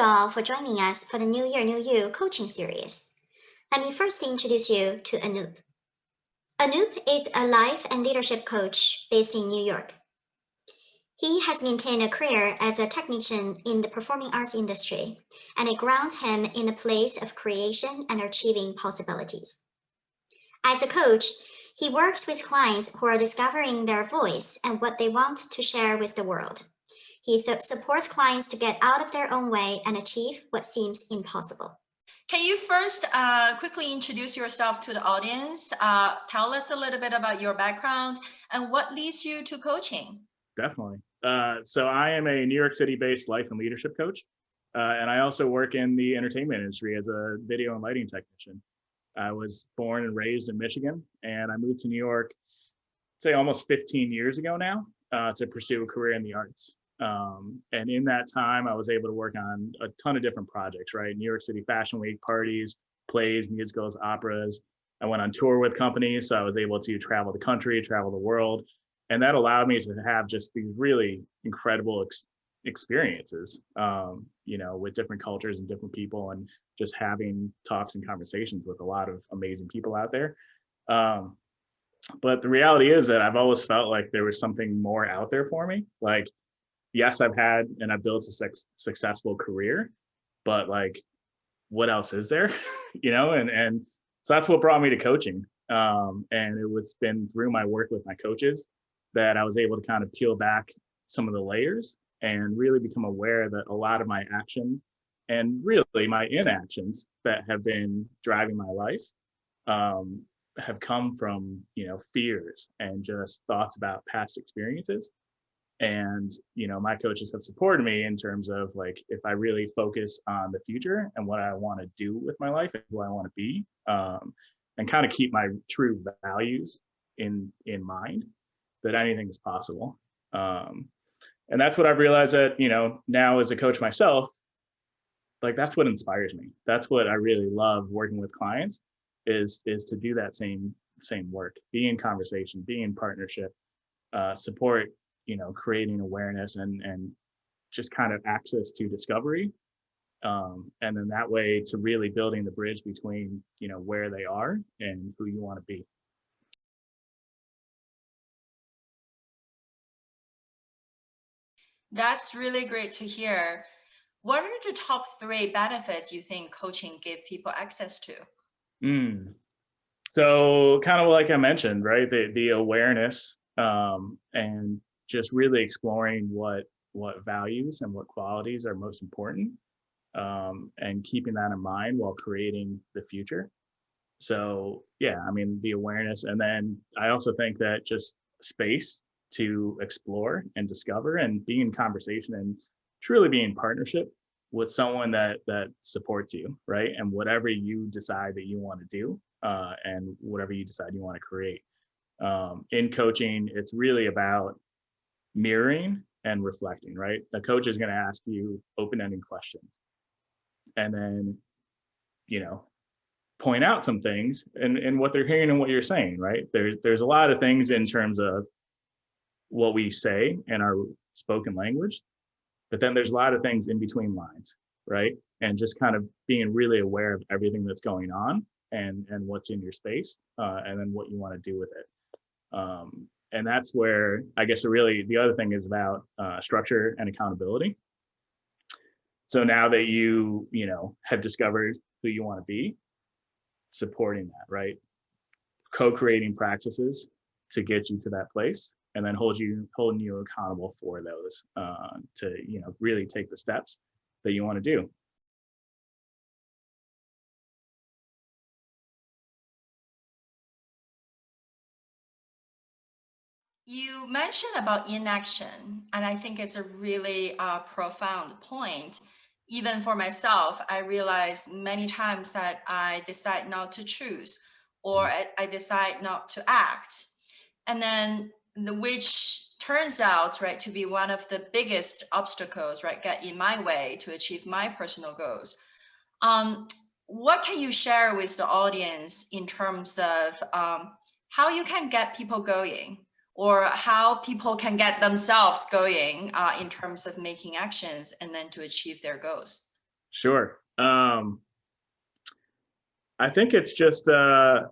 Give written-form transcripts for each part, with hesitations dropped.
all for joining us for the New Year, New You coaching series. Let me first introduce you to Anup. Anup is a life and leadership coach based in New York. He has maintained a career as a technician in the performing arts industry, and it grounds him in a place of creation and achieving possibilities. As a coach, he works with clients who are discovering their voice and what they want to share with the world. He supports clients to get out of their own way and achieve what seems impossible. Can you first quickly introduce yourself to the audience? Tell us a little bit about your background and what leads you to coaching. Definitely. So I am a New York City-based life and leadership coach, and I also work in the entertainment industry as a video and lighting technician. I was born and raised in Michigan, and I moved to New York, say almost 15 years ago now, to pursue a career in the arts. And in that time, I was able to work on a ton of different projects, right? New York City Fashion Week, parties, plays, musicals, operas. I went on tour with companies, so I was able to travel the country, travel the world. And that allowed me to have just these really incredible experiences, with different cultures and different people, and just having talks and conversations with a lot of amazing people out there. But the reality is that I've always felt like there was something more out there for me. Like, yes, I've had and I've built a successful career, but like, what else is there? And so that's what brought me to coaching. And it was been through my work with my coaches that I was able to kind of peel back some of the layers and really become aware that a lot of my actions and really my inactions that have been driving my life have come from, fears and just thoughts about past experiences. And, my coaches have supported me in terms of like, if I really focus on the future and what I want to do with my life and who I want to be, and kind of keep my true values in mind, that anything is possible. And that's what I've realized that, now as a coach myself, like that's what inspires me. That's what I really love working with clients is to do that same work, be in conversation, be in partnership, support, creating awareness and just kind of access to discovery. And then that way to really building the bridge between, where they are and who you want to be. That's really great to hear. What are the top 3 benefits you think coaching give people access to? So kind of like I mentioned, right? The awareness and just really exploring what values and what qualities are most important, and keeping that in mind while creating the future. So yeah, I mean, the awareness. And then I also think that just space to explore and discover and be in conversation and truly be in partnership with someone that supports you, right? And whatever you decide that you want to do, and whatever you decide you want to create. In coaching, it's really about mirroring and reflecting, right? The coach is going to ask you open-ended questions and then, point out some things and what they're hearing and what you're saying, right? There's a lot of things in terms of what we say in our spoken language, but then there's a lot of things in between lines, right? And just kind of being really aware of everything that's going on and what's in your space, and then what you want to do with it. And that's where I guess the other thing is about structure and accountability. So now that you have discovered who you want to be, supporting that, right? Co-creating practices to get you to that place, and then holding you accountable for those, to really take the steps that you want to do. You mentioned about inaction, and I think it's a really profound point. Even for myself, I realize many times that I decide not to choose, or I decide not to act. And then which turns out, right, to be one of the biggest obstacles, right, get in my way to achieve my personal goals. What can you share with the audience in terms of how you can get people going, or how people can get themselves going in terms of making actions and then to achieve their goals? Sure. I think it's just kind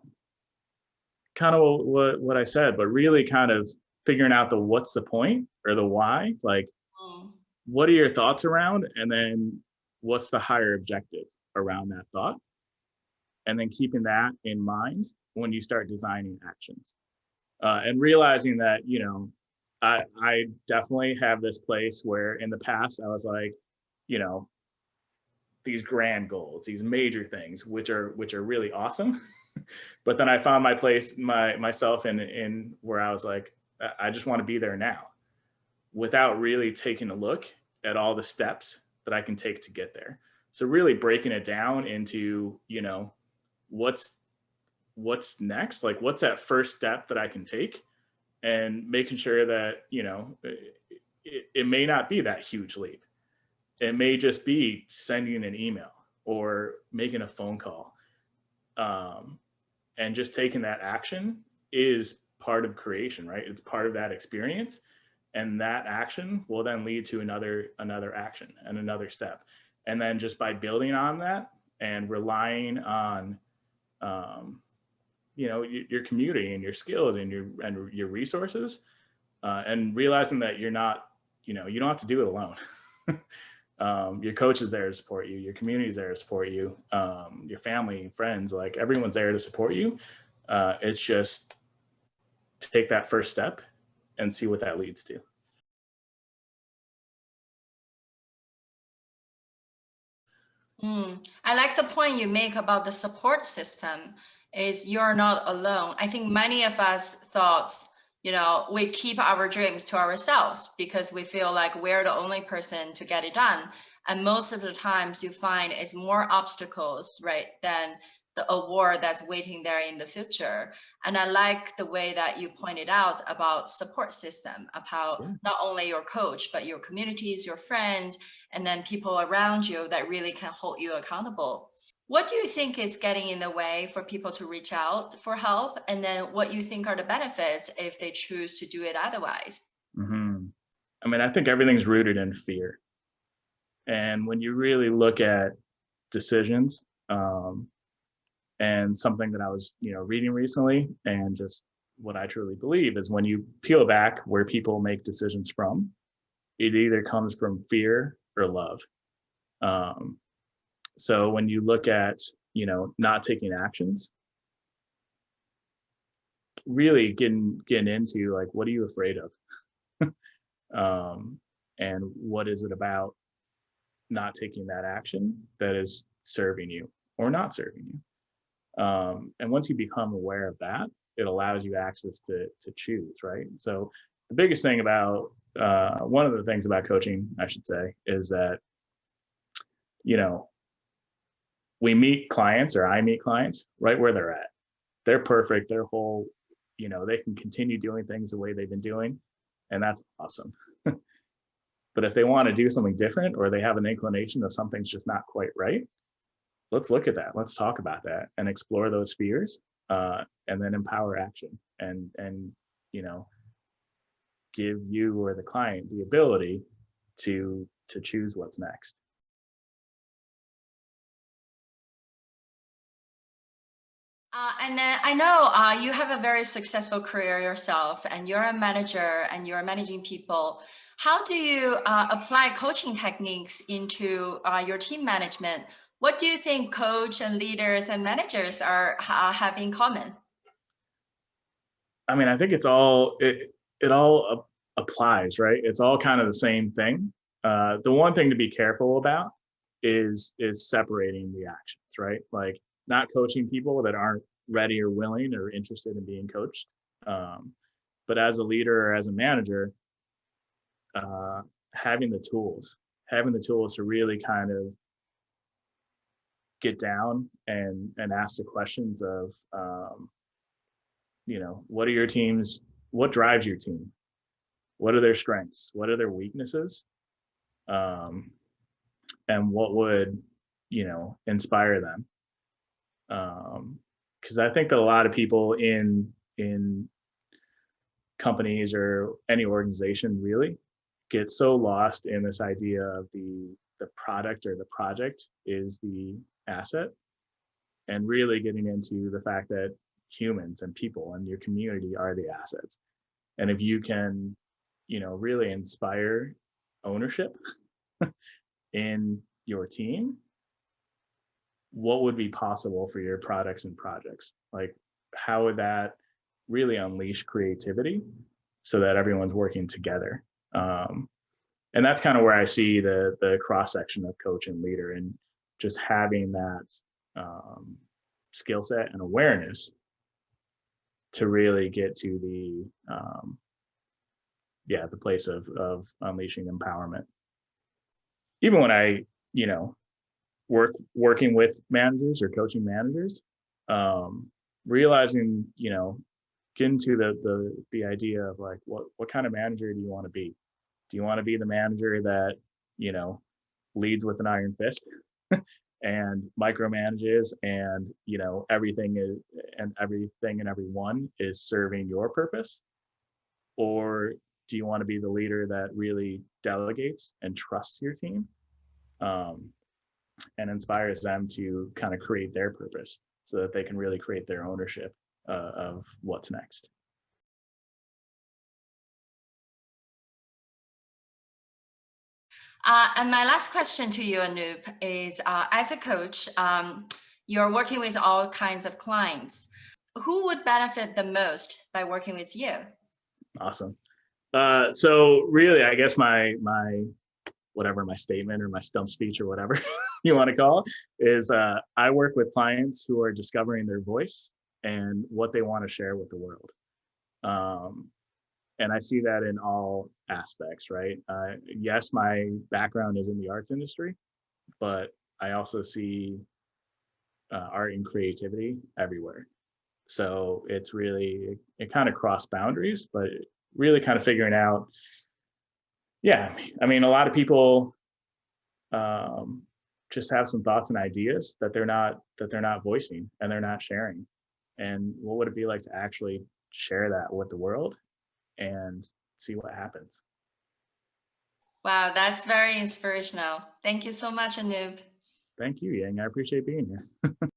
of what I said, but really kind of figuring out the what's the point or the why. Like, Mm. what are your thoughts around, and then what's the higher objective around that thought, and then keeping that in mind when you start designing actions, and realizing that I definitely have this place where in the past I was like, you know, these grand goals, these major things, which are really awesome. But then I found my place, myself in where I was like, I just want to be there now, without really taking a look at all the steps that I can take to get there. So really breaking it down into, what's next, like what's that first step that I can take, and making sure that, it may not be that huge leap. It may just be sending an email or making a phone call. Um, and just taking that action is part of creation, right? It's part of that experience. And that action will then lead to another action and another step. And then just by building on that and relying on, your community and your skills and your resources, and realizing that you're not, you don't have to do it alone. Your coach is there to support you, your community is there to support you, your family, friends, like everyone's there to support you. It's just take that first step and see what that leads to. I like the point you make about the support system is you're not alone. I think many of us thought, we keep our dreams to ourselves because we feel like we're the only person to get it done. And most of the times you find it's more obstacles, right, than the award that's waiting there in the future. And I like the way that you pointed out about support system, about not only your coach, but your communities, your friends, and then people around you that really can hold you accountable. What do you think is getting in the way for people to reach out for help? And then what you think are the benefits if they choose to do it otherwise? Mm-hmm. I mean, I think everything's rooted in fear. And when you really look at decisions, and something that I was, reading recently, and just what I truly believe is when you peel back where people make decisions from, it either comes from fear or love. Um, so when you look at, not taking actions, really getting into like, what are you afraid of? And what is it about not taking that action that is serving you or not serving you? And once you become aware of that, it allows you access to choose, right? So the biggest thing about, one of the things about coaching, I should say, is that, we meet clients, or I meet clients right where they're at. They're perfect. They're whole, they can continue doing things the way they've been doing. And that's awesome. But if they want to do something different, or they have an inclination of something's just not quite right, let's look at that. Let's talk about that and explore those fears, and then empower action, and give you or the client the ability to choose what's next. And then I know you have a very successful career yourself, and you're a manager and you're managing people. How do you apply coaching techniques into your team management? What do you think coach and leaders and managers have in common? I mean, I think it all applies, right? It's all kind of the same thing. The one thing to be careful about is separating the actions, right? Like not coaching people that aren't ready or willing or interested in being coached. But as a leader or as a manager, uh, having the tools, to really kind of get down and ask the questions of, what are your teams, what drives your team, what are their strengths, what are their weaknesses, um, and what would inspire them. Because I think that a lot of people in companies or any organization really get so lost in this idea of the the product or the project is the asset, and really getting into the fact that humans and people and your community are the assets. And if you can, really inspire ownership in your team, what would be possible for your products and projects? Like, how would that really unleash creativity so that everyone's working together? And that's kind of where I see the cross section of coach and leader, and just having that skill set and awareness to really get to the place of unleashing empowerment. Even when I, working with managers or coaching managers, realizing, getting to the idea of like, what kind of manager do you want to be? Do you want to be the manager that, leads with an iron fist and micromanages, and, everything and everyone is serving your purpose? Or do you want to be the leader that really delegates and trusts your team, and inspires them to kind of create their purpose so that they can really create their ownership of what's next? And my last question to you, Anup, is as a coach, you're working with all kinds of clients. Who would benefit the most by working with you? Awesome. So really, I guess my statement or my stump speech or whatever you want to call it, is I work with clients who are discovering their voice and what they want to share with the world. And I see that in all aspects, right? Yes, my background is in the arts industry, but I also see art and creativity everywhere. So it's really, it kind of cross boundaries, but really kind of figuring out, I mean, a lot of people just have some thoughts and ideas that they're not voicing and they're not sharing. And what would it be like to actually share that with the world and see what happens? Wow, that's very inspirational. Thank you so much, Anup. Thank you, Yang. I appreciate being here.